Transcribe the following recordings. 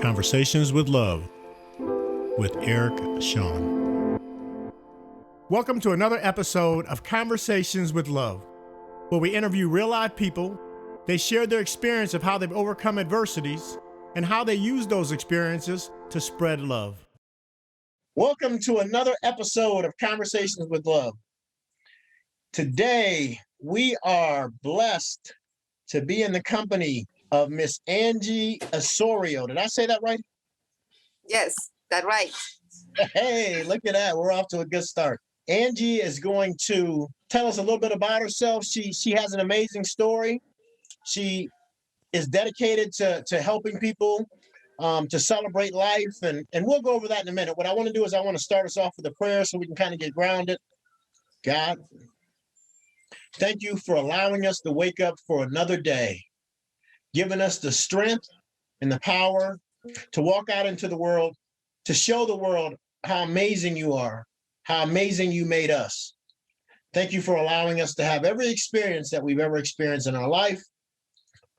Conversations with Love with Eric Shawn. Welcome to another episode of Conversations with Love, where we interview real-life people. They share their experience of how they've overcome adversities and how they use those experiences to spread love. Welcome to another episode of Conversations with Love. Today, we are blessed to be in the company of Miss Angie Osorio. Did I say that right? Yes, that's right. Hey, look at that. We're off to a good start. Angie is going to tell us a little bit about herself. She has an amazing story. She is dedicated to helping people to celebrate life, and we'll go over that in a minute. What I want to do is I want to start us off with a prayer so we can kind of get grounded. God, thank you for allowing us to wake up for another day, giving us the strength and the power to walk out into the world, to show the world how amazing you are, how amazing you made us. Thank you for allowing us to have every experience that we've ever experienced in our life.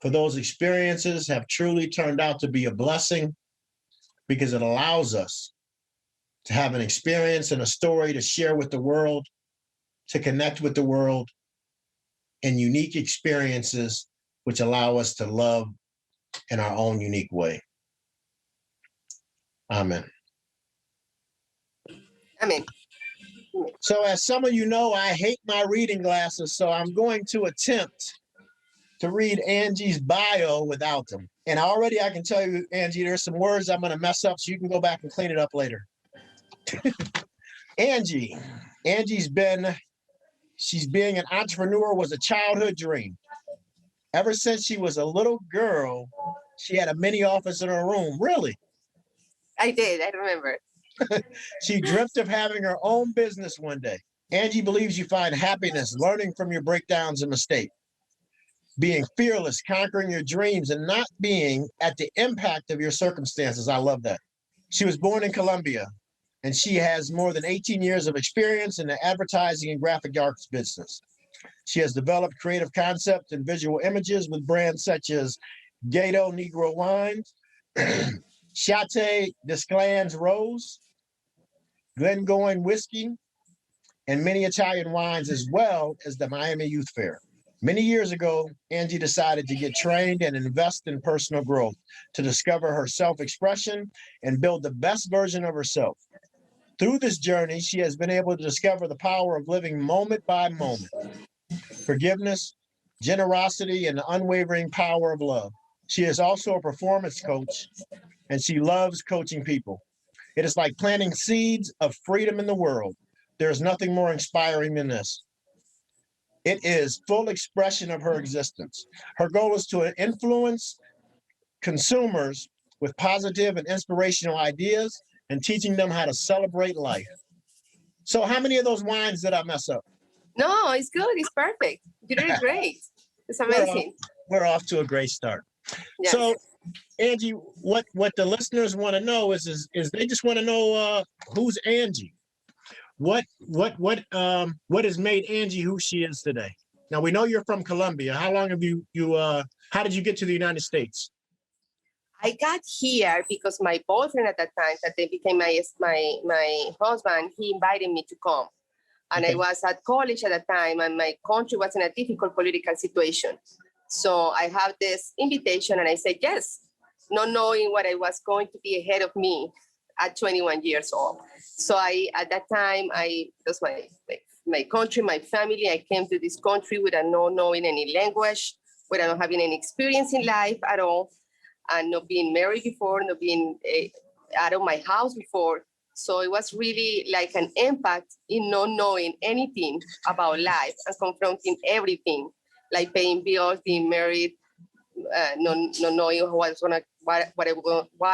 For those experiences have truly turned out to be a blessing because it allows us to have an experience and a story to share with the world, to connect with the world, and unique experiences which allow us to love in our own unique way. Amen. Amen. So as some of you know, I hate my reading glasses, so I'm going to attempt to read Angie's bio without them. And already I can tell you, Angie, there's some words I'm going to mess up, so you can go back and clean it up later. Angie's being an entrepreneur was a childhood dream. Ever since she was a little girl, she had a mini office in her room. Really? I did. I remember. She dreamt of having her own business one day. Angie believes you find happiness learning from your breakdowns and mistakes, being fearless, conquering your dreams, and not being at the impact of your circumstances. I love that. She was born in Colombia, and she has more than 18 years of experience in the advertising and graphic arts business. She has developed creative concepts and visual images with brands such as Gato Negro Wines, Chate Desclans Rose, Glengoyne Whiskey, and many Italian wines, as well as the Miami Youth Fair. Many years ago, Angie decided to get trained and invest in personal growth to discover her self-expression and build the best version of herself. Through this journey, she has been able to discover the power of living moment by moment, forgiveness, generosity, and the unwavering power of love. She is also a performance coach, and she loves coaching people. It is like planting seeds of freedom in the world. There is nothing more inspiring than this. It is full expression of her existence. Her goal is to influence consumers with positive and inspirational ideas and teaching them how to celebrate life. So how many of those wines did I mess up? No, it's good. It's perfect. You did great. It's amazing. We're off to a great start. Yes. So, Angie, what the listeners want to know is they just want to know who's Angie. What has made Angie who she is today? Now we know you're from Colombia. How long have how did you get to the United States? I got here because my boyfriend at that time, that they became my husband, he invited me to come. And Okay. I was at college at the time, and my country was in a difficult political situation. So I have this invitation, and I said yes, not knowing what I was going to be ahead of me at 21 years old. So at that time, because my country, my family, I came to this country without not knowing any language, without not having any experience in life at all, and not being married before, not being out of my house before. So it was really like an impact in not knowing anything about life and confronting everything, like paying bills, being married, not knowing what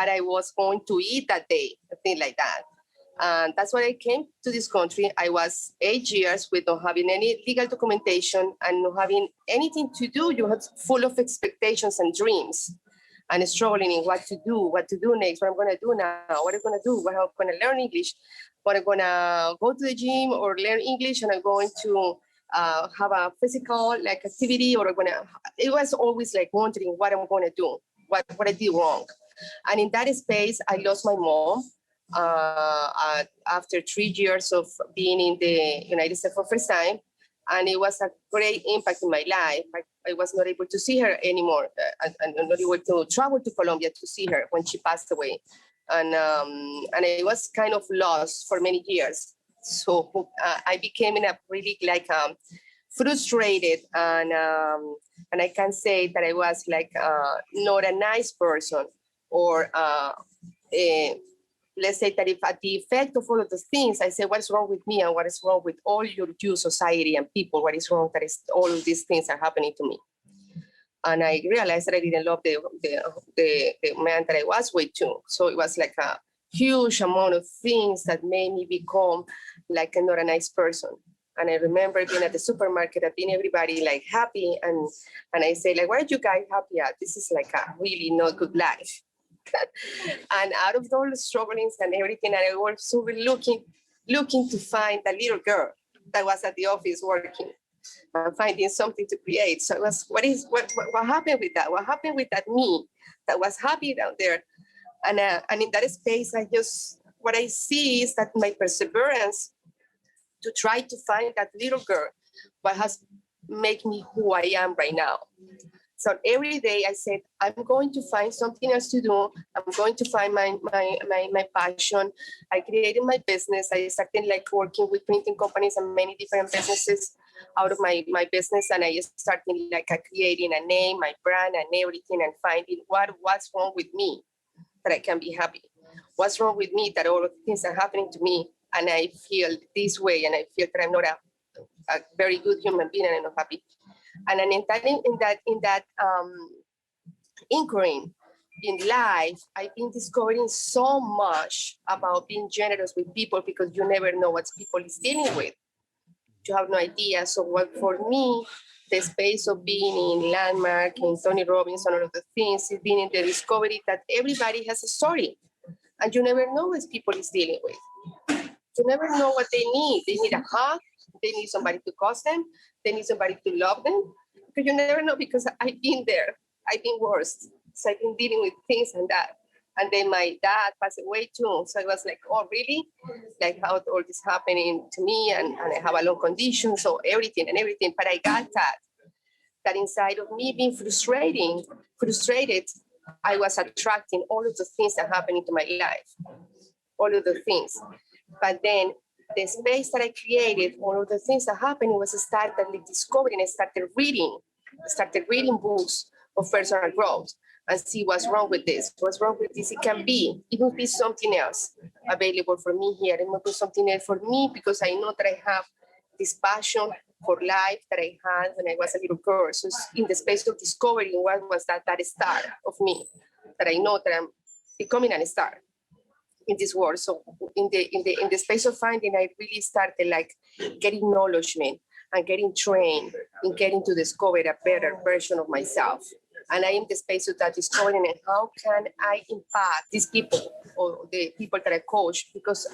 I was going to eat that day, things like that. And that's why I came to this country. I was 8 years with not having any legal documentation and not having anything to do. You had full of expectations and dreams, and struggling in what to do next, what I'm going to do now, what I'm going to do, what I'm going to learn English, what I'm going to go to the gym or learn English, and I'm going to have a physical like activity, or I'm going to, it was always like wondering what I'm going to do, what I did wrong. And in that space, I lost my mom after 3 years of being in the United States for the first time. And it was a great impact in my life. I was not able to see her anymore, and not able to travel to Colombia to see her when she passed away. And I was kind of lost for many years. So I became in a really like frustrated, and I can say that I was like not a nice person, or let's say that if at the effect of all of the things, I say, what is wrong with me and what is wrong with all you society and people? What is wrong that is all of these things are happening to me? And I realized that I didn't love the man that I was with too. So it was like a huge amount of things that made me become like not a nice person. And I remember being at the supermarket and being everybody like happy. And I say like, why are you guys happy at? This is like a really not good life. And out of all the strugglings and everything, I was looking to find a little girl that was at the office working and finding something to create. So it was, what happened with that? What happened with that me that was happy down there? And in that space, what I see is that my perseverance to try to find that little girl, what has made me who I am right now. So every day I said, I'm going to find something else to do. I'm going to find my passion. I created my business. I started like working with printing companies and many different businesses out of my business. And I started like creating a name, my brand and everything, and finding what's wrong with me that I can be happy. What's wrong with me that all of the things are happening to me and I feel this way, and I feel that I'm not a very good human being and I'm not happy. And then in that inquiry in life, I've been discovering so much about being generous with people, because you never know what people is dealing with. You have no idea. So what for me, the space of being in Landmark, in Tony Robbins, and all of the things, is being in the discovery that everybody has a story, and you never know what people is dealing with. You never know what they need. They need a hug. They need somebody to cause them. They need somebody to love them. Because you never know, because I've been there. I've been worse. So I've been dealing with things and that. And then my dad passed away too. So I was like, oh, really? Like how all this happening to me, and I have a lung condition, so everything. But I got that inside of me being frustrated, I was attracting all of the things that happened into my life. All of the things. But then the space that I created, all of the things that happened, was started discovering. I started reading books of personal growth and see what's wrong with this. What's wrong with this? It will be something else available for me here. It might be something else for me, because I know that I have this passion for life that I had when I was a little girl. So in the space of discovering what was that star of me, that I know that I'm becoming a star in this world. So in the space of finding, I really started like getting acknowledgement and getting trained in getting to discover a better version of myself. And I am the space of that discovering, and how can I impact these people or the people that I coach? Because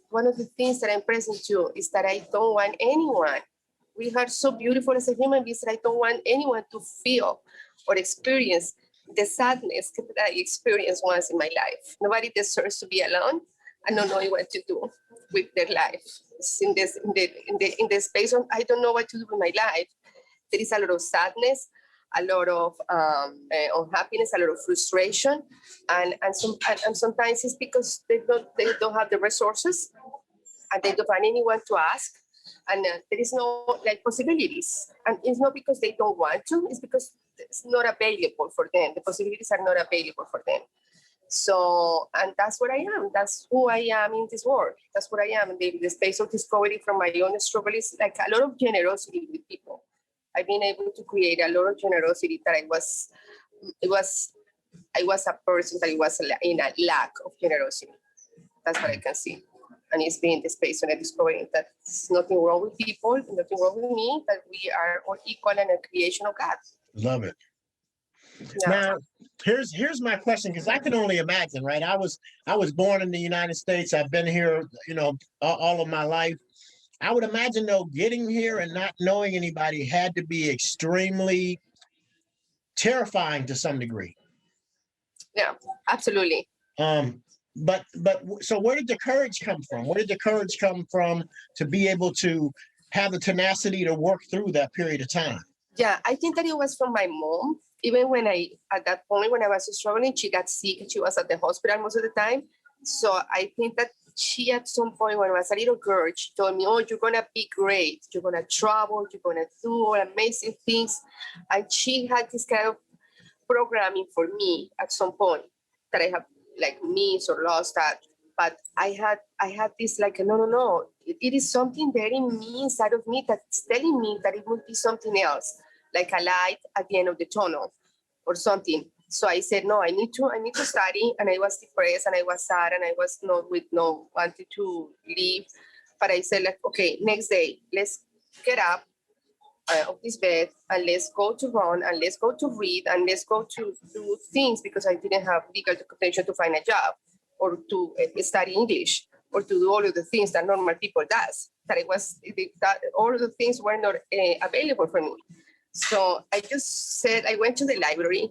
one of the things that I'm present to is that I don't want anyone. We are so beautiful as a human beings that I don't want anyone to feel or experience the sadness that I experienced once in my life. Nobody deserves to be alone and not knowing what to do with their life. In the space of I don't know what to do with my life, there is a lot of sadness, a lot of unhappiness, a lot of frustration, and sometimes it's because they don't have the resources, and they don't find anyone to ask, and there is no like possibilities, and it's not because they don't want to, it's because it's not available for them. The possibilities are not available for them. So, and that's what I am. That's who I am in this world. That's what I am. The space of discovery from my own struggle is like a lot of generosity with people. I've been able to create a lot of generosity that I was a person that was in a lack of generosity. That's what I can see. And it's been the space when I discovered that there's nothing wrong with people, nothing wrong with me, that we are all equal in a creation of God. Love it. Yeah. Now, here's my question, because I can only imagine, right? I was born in the United States. I've been here, all of my life. I would imagine, though, getting here and not knowing anybody had to be extremely terrifying to some degree. Yeah, absolutely. But so where did the courage come from? Where did the courage come from to be able to have the tenacity to work through that period of time? Yeah, I think that it was from my mom. Even when at that point, when I was struggling, she got sick and she was at the hospital most of the time. So I think that she, at some point when I was a little girl, she told me, oh, you're going to be great. You're going to travel. You're going to do all amazing things. And she had this kind of programming for me at some point that I have like missed or lost that. But I had this like, no. It is something there in me, inside of me, that's telling me that it would be something else, like a light at the end of the tunnel or something. So I said, no, I need to study. And I was depressed and I was sad and I was not wanted to leave. But I said, like, okay, next day, let's get up of this bed and let's go to run and let's go to read and let's go to do things, because I didn't have legal documentation to find a job or to study English or to do all of the things that normal people does. That all of the things were not available for me. So I just said, I went to the library.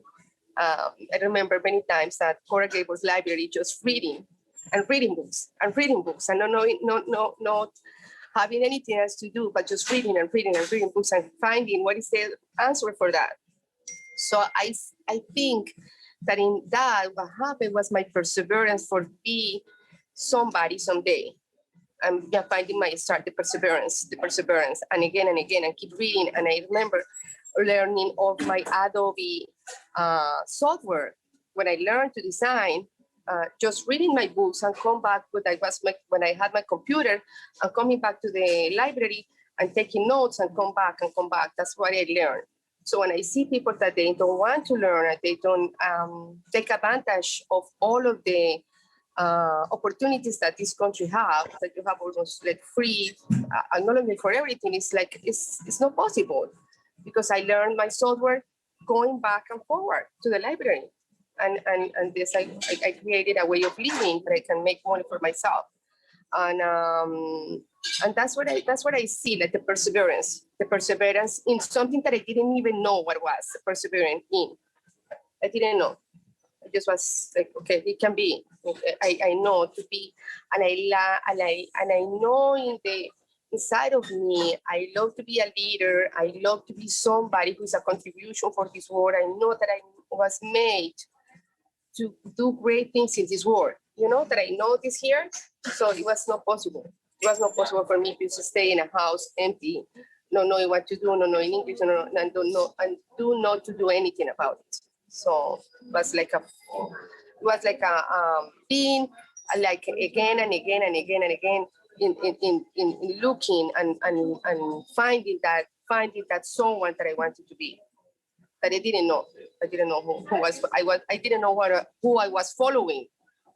I remember many times that Cora Gable's library, just reading and reading books and reading books and not having anything else to do, but just reading and reading and reading books and finding what is the answer for that. So I think that in that, what happened was my perseverance for be somebody someday. I'm finding my start, the perseverance, and again, and keep reading. And I remember learning of my Adobe software when I learned to design. Just reading my books and come back when I had my computer and coming back to the library and taking notes and come back. That's what I learned. So when I see people that they don't want to learn, they don't take advantage of all of the opportunities that this country have, that you have almost like free acknowledgement for everything, it's not possible, because I learned my software going back and forward to the library. And this, I created a way of living that I can make money for myself, and that's what I see, like the perseverance in something that I didn't even know what was persevering in. I didn't know. I just was like, okay, it can be. I know to be, and I know in the inside of me, I love to be a leader. I love to be somebody who's a contribution for this world. I know that I was made to do great things in this world. You know that I know this here, so it was not possible. It was not possible for me to stay in a house empty, not knowing what to do, not knowing English, and do not to do anything about it. So it was like a being like again and again and again and again in looking and finding that someone that I wanted to be, that I didn't know. I didn't know who was. I didn't know who I was following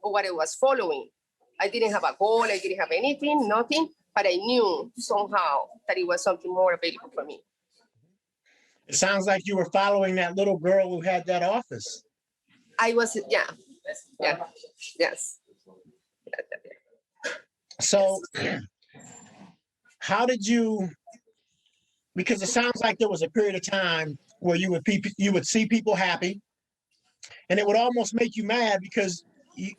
or what I was following. I didn't have a goal. I didn't have anything, nothing. But I knew somehow that it was something more available for me. It sounds like you were following that little girl who had that office. I was, yeah, yes. So how did you, because it sounds like there was a period of time where you would see people happy, and it would almost make you mad, because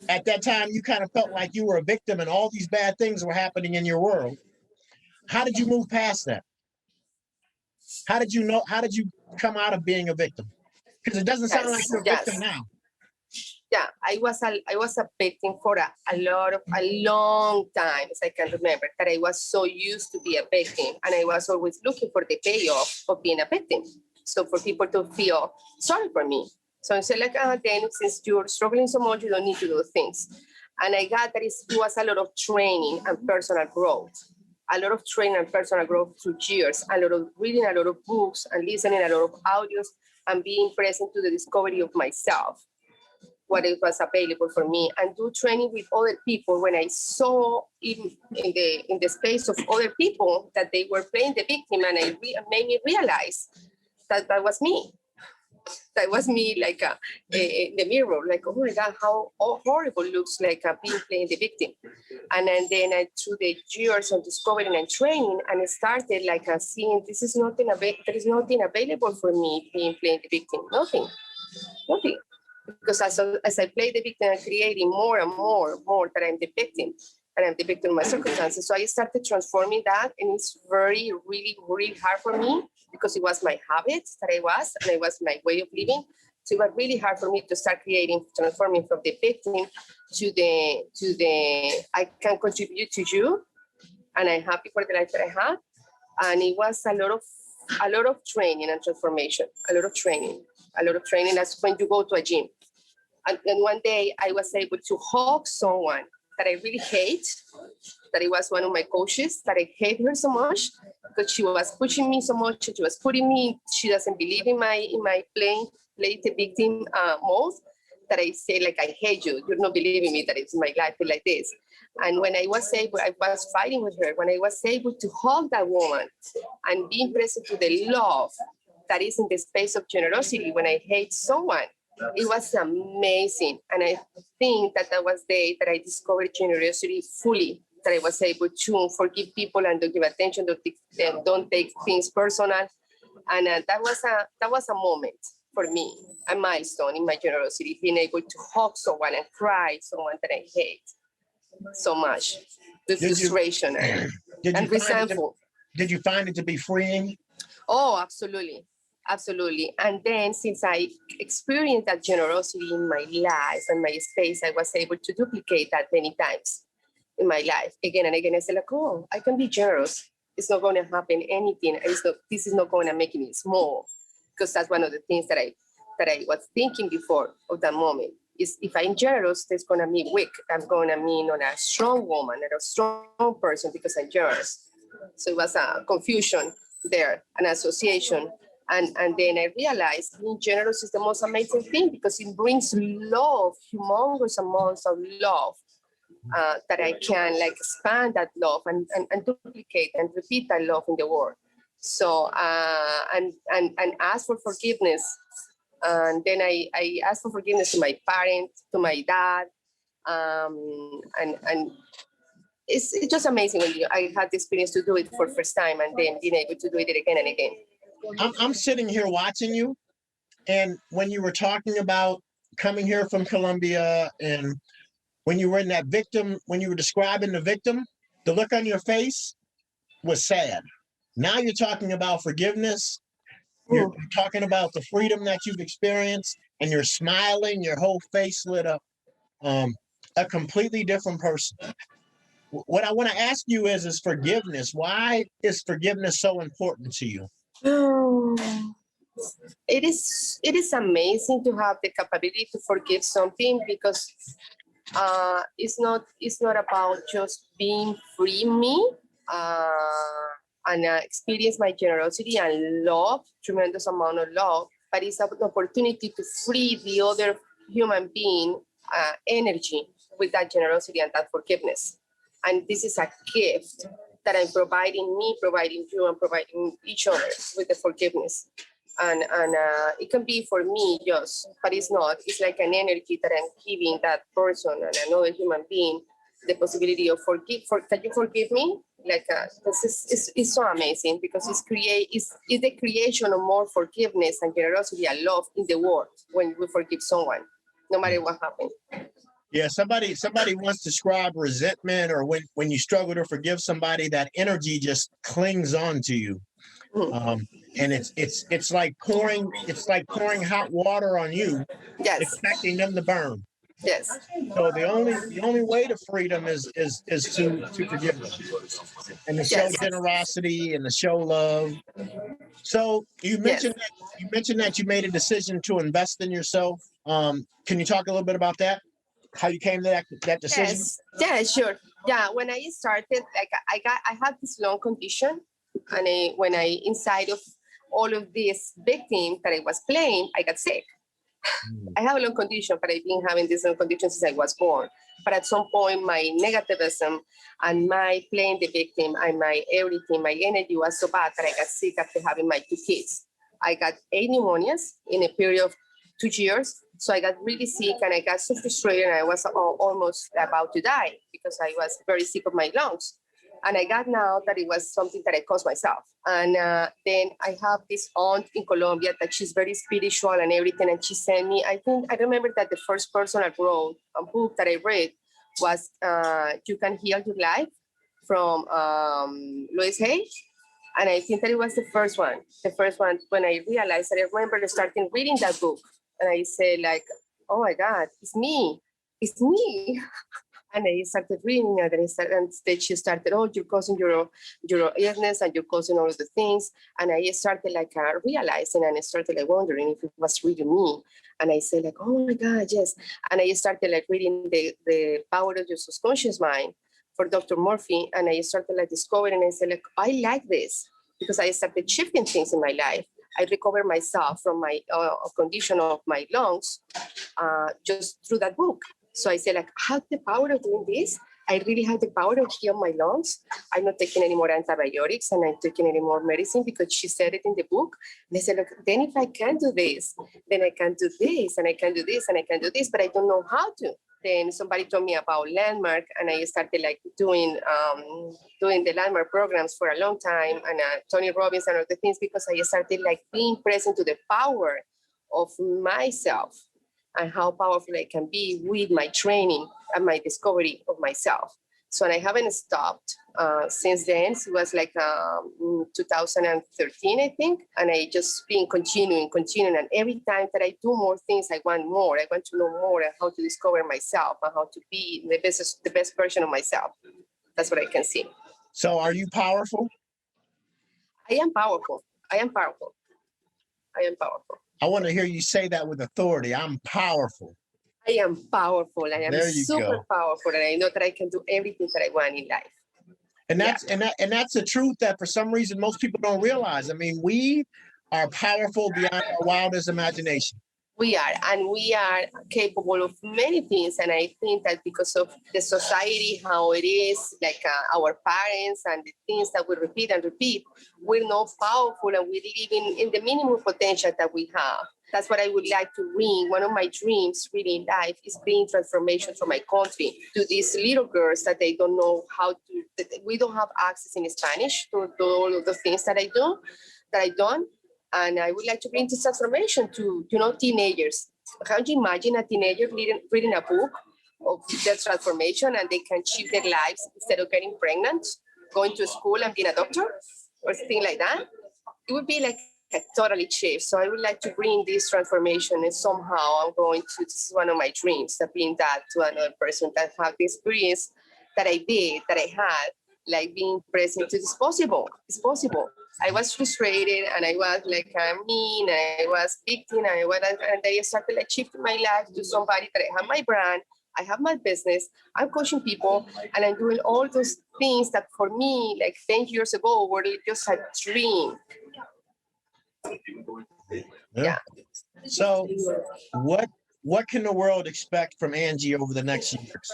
at that time you kind of felt like you were a victim and all these bad things were happening in your world. How did you move past that? How did you come out of being a victim? Because it doesn't sound like you're a victim now. Yeah, I was a victim for a long time, as I can remember, that I was so used to be a victim, and I was always looking for the payoff of being a victim. So for people to feel sorry for me. So I said, like, then since you're struggling so much, you don't need to do things. And I got that it was a lot of training and personal growth. A lot of training and personal growth through years, a lot of reading, a lot of books, and listening a lot of audios, and being present to the discovery of myself, what it was available for me, and do training with other people. When I saw in the space of other people that they were playing the victim, and it made me realize that that was me. That was me, like the mirror, like, oh my God, how horrible it looks like being playing the victim. And then through the years of discovering and training, and it started like seeing there is nothing available for me being playing the victim, nothing. because as I play the victim, I'm creating more and more that I'm the victim, and I'm the victim of my circumstances. So I started transforming that, and it's really hard for me because it was my habits that I was, and it was my way of living. So it was really hard for me to start transforming from the victim to the I can contribute to you, and I'm happy for the life that I have. And it was a lot of training and transformation, a lot of training. That's when you go to a gym. And one day I was able to hug someone that I really hate, that it was one of my coaches, that I hate her so much because she was pushing me so much. She was putting me, she doesn't believe in my play the victim mode, that I say, like, I hate you. You're not believing me that it's my life like this. And when I was fighting with her, when I was able to hug that woman and being present to the love that is in the space of generosity when I hate someone, it was amazing. And I think that was the day that I discovered generosity fully, that I was able to forgive people and don't give attention, don't take things personal. And that was a moment for me, a milestone in my generosity, being able to hug someone and cry someone that I hate so much, with frustration and resentful. Did you find it to be freeing? Oh, absolutely. Absolutely. And then since I experienced that generosity in my life and my space, I was able to duplicate that many times in my life. Again and again, I said, like, oh, I can be generous. It's not going to happen anything. This is not going to make me small. Because that's one of the things that I was thinking before of that moment. Is if I'm generous, that's going to mean weak. I'm going to mean on a strong woman and a strong person because I'm generous. So it was a confusion there, an association. And then I realized being generous is the most amazing thing because it brings love, humongous amounts of love, that I can like expand that love and duplicate and repeat that love in the world. So and ask for forgiveness. And then I asked for forgiveness to my parents, to my dad, and it's just amazing when I had the experience to do it for the first time and then being able to do it again and again. I'm sitting here watching you, and when you were talking about coming here from Colombia, and when you were in that victim, when you were describing the victim, the look on your face was sad. Now you're talking about forgiveness. You're talking about the freedom that you've experienced, and you're smiling, your whole face lit up. A completely different person. What I want to ask you is forgiveness. Why is forgiveness so important to you? It is amazing to have the capability to forgive something because it's not about just being free me and experience my generosity and love, tremendous amount of love, but it's an opportunity to free the other human being energy with that generosity and that forgiveness. And this is a gift that I'm providing you, and providing each other with the forgiveness. And it can be for me just, but it's not. It's like an energy that I'm giving that person and another human being the possibility of can you forgive me? Like this is so amazing because it's the creation of more forgiveness and generosity and love in the world when we forgive someone, no matter what happened. Yeah, somebody once described resentment, or when you struggle to forgive somebody, that energy just clings on to you. And it's like pouring hot water on you, Yes. expecting them to burn. Yes. So the only way to freedom is to forgive them and to show generosity and to show love. So you mentioned that you made a decision to invest in yourself. Can you talk a little bit about that? How you came to that decision? Yes. Yeah, sure. Yeah, when I started, like I had this lung condition, and when I inside of all of these victims that I was playing, I got sick. I have a lung condition, but I've been having this lung condition since I was born. But at some point, my negativism and my playing the victim and my everything, my energy was so bad that I got sick after having my 2 kids. I got 8 pneumonias in a period of 2 years. So I got really sick and I got so frustrated and I was almost about to die because I was very sick of my lungs. And I got now that it was something that I caused myself. And then I have this aunt in Colombia that she's very spiritual and everything. And she sent me, I remember that the first person I wrote a book that I read was You Can Heal Your Life from Louise Hay. And I think that it was the first one. The first one, when I realized that, I remember starting reading that book. And I said like, oh my God, it's me. It's me. And I started reading it, and then she started, oh, you're causing your illness and you're causing all of the things. And I started like realizing, and I started like wondering if it was really me. And I said like, oh my God, yes. And I started like reading the Power of Your Subconscious Mind for Dr. Murphy. And I started like discovering, and I said like, I like this, because I started shifting things in my life. I recovered myself from my condition of my lungs just through that book. So I said, like, I have the power of doing this. I really have the power to heal my lungs. I'm not taking any more antibiotics, and I'm taking any more medicine, because she said it in the book. And I said, look, then if I can do this, then I can do this, and I can do this, and I can do this, but I don't know how to. Then somebody told me about Landmark, and I started like doing the Landmark programs for a long time, and Tony Robbins and other things, because I started like being present to the power of myself and how powerful I can be with my training and my discovery of myself. So, and I haven't stopped since then. So it was like 2013, I think. And I just been continuing. And every time that I do more things, I want more. I want to know more and how to discover myself and how to be the best version of myself. That's what I can see. So are you powerful? I am powerful. I am powerful. I am powerful. I want to hear you say that with authority. I'm powerful. I am powerful. I am super go. powerful, and I know that I can do everything that I want in life. And that's the truth that for some reason most people don't realize. I mean, we are powerful beyond our wildest imagination. We are, and we are capable of many things. And I think that because of the society, how it is, like our parents and the things that we repeat and repeat, we're not powerful, and we're living in the minimum potential that we have. That's what I would like to bring. One of my dreams really in life is bringing transformation from my country to these little girls that they don't know how to, that we don't have access in Spanish to all of the things that I do, that I done. And I would like to bring this transformation to, teenagers. How do you imagine a teenager reading a book of their transformation, and they can change their lives instead of getting pregnant, going to school and being a doctor or something like that? It would be like a totally shift. So I would like to bring this transformation, and somehow I'm going to, this is one of my dreams, that being that to another person that have the experience that I did, that I had, like being present. It's possible. It's possible. I was frustrated, and I was like mean, and I was victim, and I started like shifting my life to somebody that I have my brand, I have my business, I'm coaching people, and I'm doing all those things that for me, like 10 years ago, were just a dream. Yeah. So what can the world expect from Angie over the next years?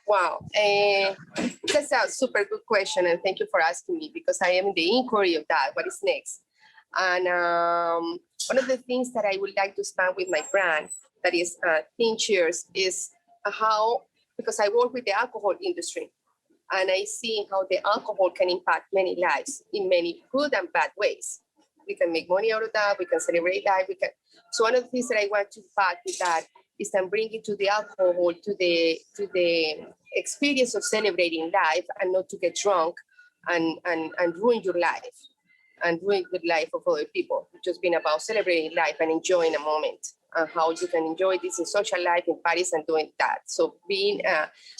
Wow, that's a super good question, and thank you for asking me, because I am in the inquiry of that. What is next? And one of the things that I would like to expand with my brand, that is Teen Cheers, is how, because I work with the alcohol industry, and I see how the alcohol can impact many lives in many good and bad ways. We can make money out of that. We can celebrate life. So one of the things that I want to impact with that is then bringing to the alcohol, to the experience of celebrating life, and not to get drunk and ruin your life and ruin the life of other people. It's just been about celebrating life and enjoying a moment, and how you can enjoy this in social life, in parties, and doing that. So being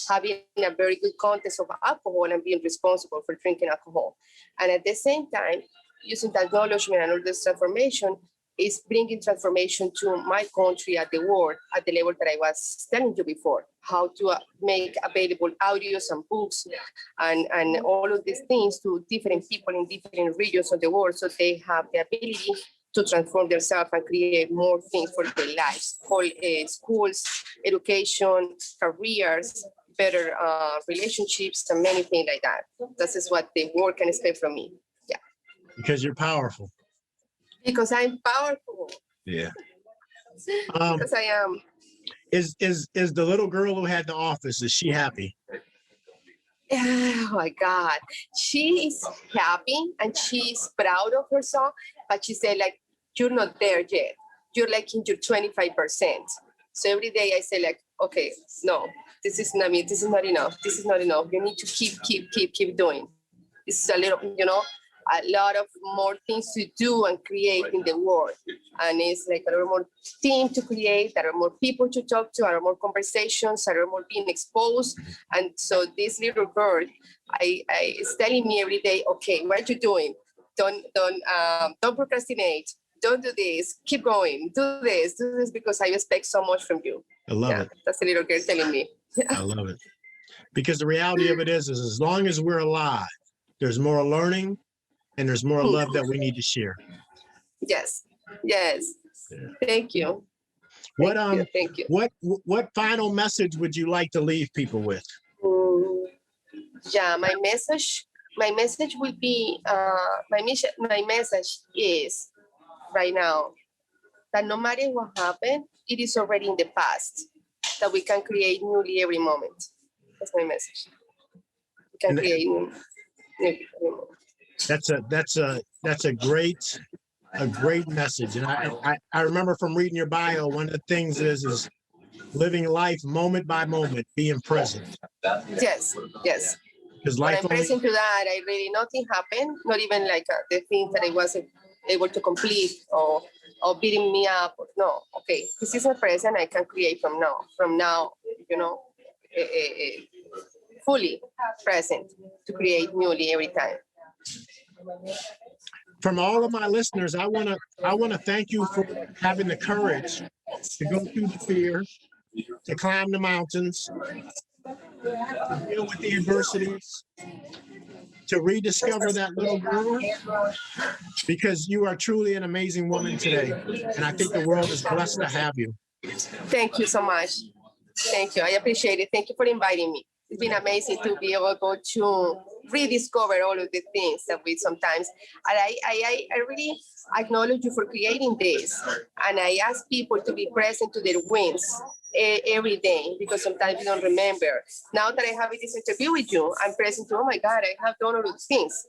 having a very good context of alcohol and being responsible for drinking alcohol, and at the same time using the acknowledgement and all this transformation is bringing transformation to my country, at the world, at the level that I was telling you before, how to make available audios and books and all of these things to different people in different regions of the world, so they have the ability to transform themselves and create more things for their lives, for schools, education, careers, better relationships, and many things like that. This is what the world can expect from me. Yeah. Because you're powerful. Because I'm powerful. Yeah. Because I am. Is the little girl who had the office, is she happy? Oh my God. She is happy and she's proud of herself, but she said, like, you're not there yet. You're like in your 25%. So every day I say, like, okay, no, this is not me. This is not enough. This is not enough. You need to keep doing. It's a little, a lot of more things to do and create in the world. And it's like a little more team to create, there are more people to talk to, there are more conversations, there are more being exposed. And so this little girl, is telling me every day, okay, what are you doing? Don't procrastinate. Don't do this. Keep going. Do this because I expect so much from you. I love it. That's a little girl telling me. I love it. Because the reality of it is as long as we're alive, there's more learning and there's more love that we need to share. Yes. Yeah. Thank you. Thank you. What final message would you like to leave people with? Yeah, my message will be my message is right now that no matter what happened, it is already in the past, that we can create newly every moment. That's my message. We can create new every moment. That's a great message. And I remember from reading your bio, one of the things is living life moment by moment, being present. Yes. Because When life I'm present to that, I really, nothing happened, not even like the things that I wasn't able to complete or beating me up. No, okay, this is a present I can create from now, fully present to create newly every time. From all of my listeners, I want to thank you for having the courage to go through the fear, to climb the mountains, to deal with the adversities, to rediscover that little girl, because you are truly an amazing woman today. And I think the world is blessed to have you. Thank you so much. Thank you. I appreciate it. Thank you for inviting me. It's been amazing to be able to rediscover all of the things that we sometimes, and I really acknowledge you for creating this. And I ask people to be present to their wins every day, because sometimes you don't remember. Now that I have this interview with you, I'm present to, oh my God, I have done all of those things.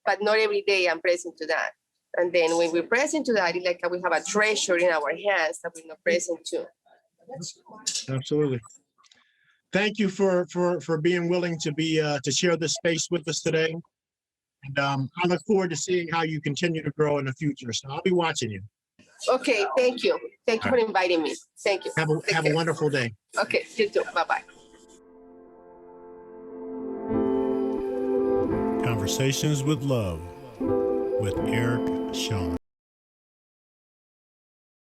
But not every day I'm present to that. And then when we're present to that, it's like we have a treasure in our hands that we're not present to. Absolutely. Thank you for being willing to be to share this space with us today. And I look forward to seeing how you continue to grow in the future. So I'll be watching you. Okay, thank you. Thank you for inviting me. Thank you. Have a wonderful day. Okay, you too. Bye-bye. Conversations with Love with Eric Sean.